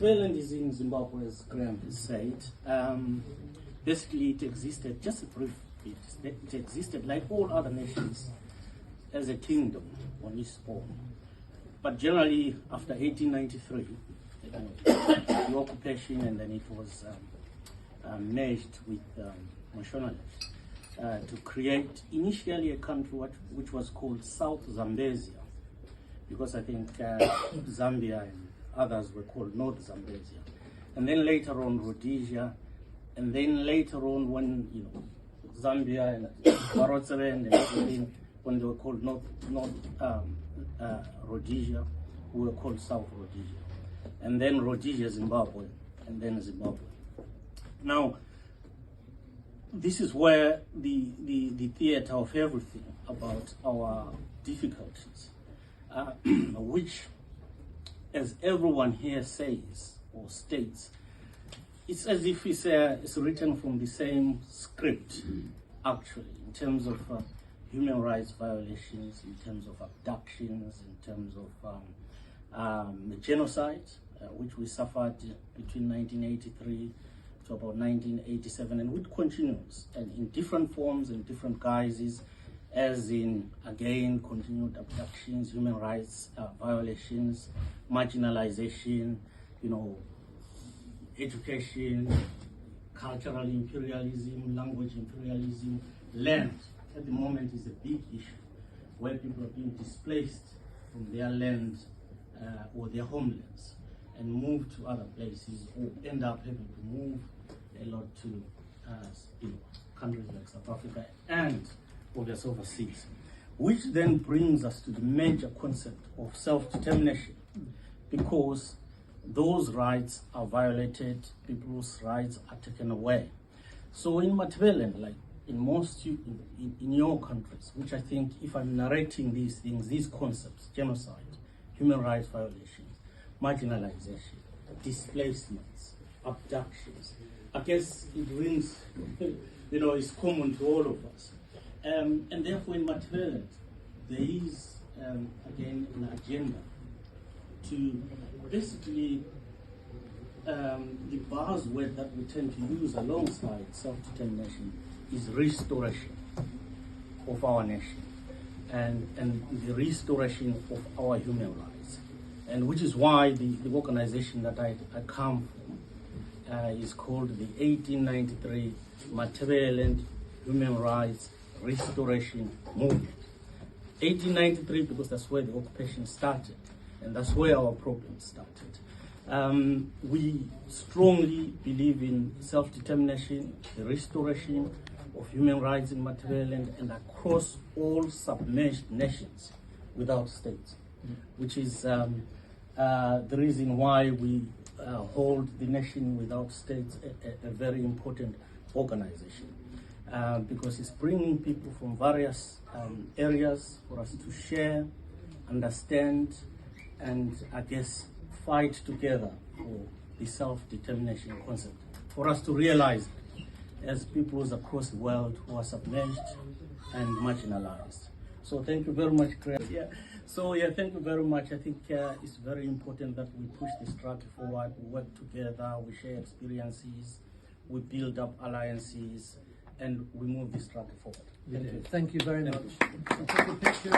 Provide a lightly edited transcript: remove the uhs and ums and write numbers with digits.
Thailand is in Zimbabwe, as Graham has said. Basically, it existed, just a brief bit, it existed like all other nations as a kingdom when it's born. But generally, after 1893, the occupation, and then it was merged with nationalism to create initially a country which was called South Zambezia, because I think Zambia and others were called North Zambezia, and then later on Rhodesia, and then later on when Zambia and Barotseland and everything, when they were called North Rhodesia, we were called South Rhodesia, and then Rhodesia, Zimbabwe, and then Zimbabwe. Now, this is where the theater of everything about our difficulties, which, as everyone here says or states, it's as if it's written from the same script, actually, in terms of human rights violations, in terms of abductions, in terms of genocide, which we suffered between 1983 to about 1987, and which continues, and in different forms and different guises, as in, again, continued abductions, human rights violations, marginalization, education, cultural imperialism, language imperialism, land. At the moment is a big issue, where people are being displaced from their land or their homelands and move to other places, or end up having to move a lot to countries like South Africa and obviously overseas, which then brings us to the major concept of self-determination, because those rights are violated, people's rights are taken away. So in Matabeleland, like in most in your countries, which I think, if I'm narrating these things, these concepts, genocide, human rights violations, marginalization, displacements, abductions, I guess it rings, it's common to all of us. And therefore in Matabeleland, there is, again, an agenda to basically, the buzzword that we tend to use alongside self-determination is restoration of our nation and the restoration of our human rights. And which is why the organization that I come from is called the 1893 Matabeleland Human Rights Restoration Movement. 1893 because that's where the occupation started, and that's where our problem started. We strongly believe in self-determination, the restoration of human rights in Matabeleland and across all submerged nations without states, which is the reason why we hold the Nation Without States a very important organization, because it's bringing people from various areas for us to share, understand, and I guess fight together for the self-determination concept, for us to realize as peoples across the world who are submerged and marginalized. So thank you very much, Greg. Thank you very much. I think it's very important that we push this struggle forward, we work together, we share experiences, we build up alliances, and we move this struggle forward. Thank you very much. I'll take a picture.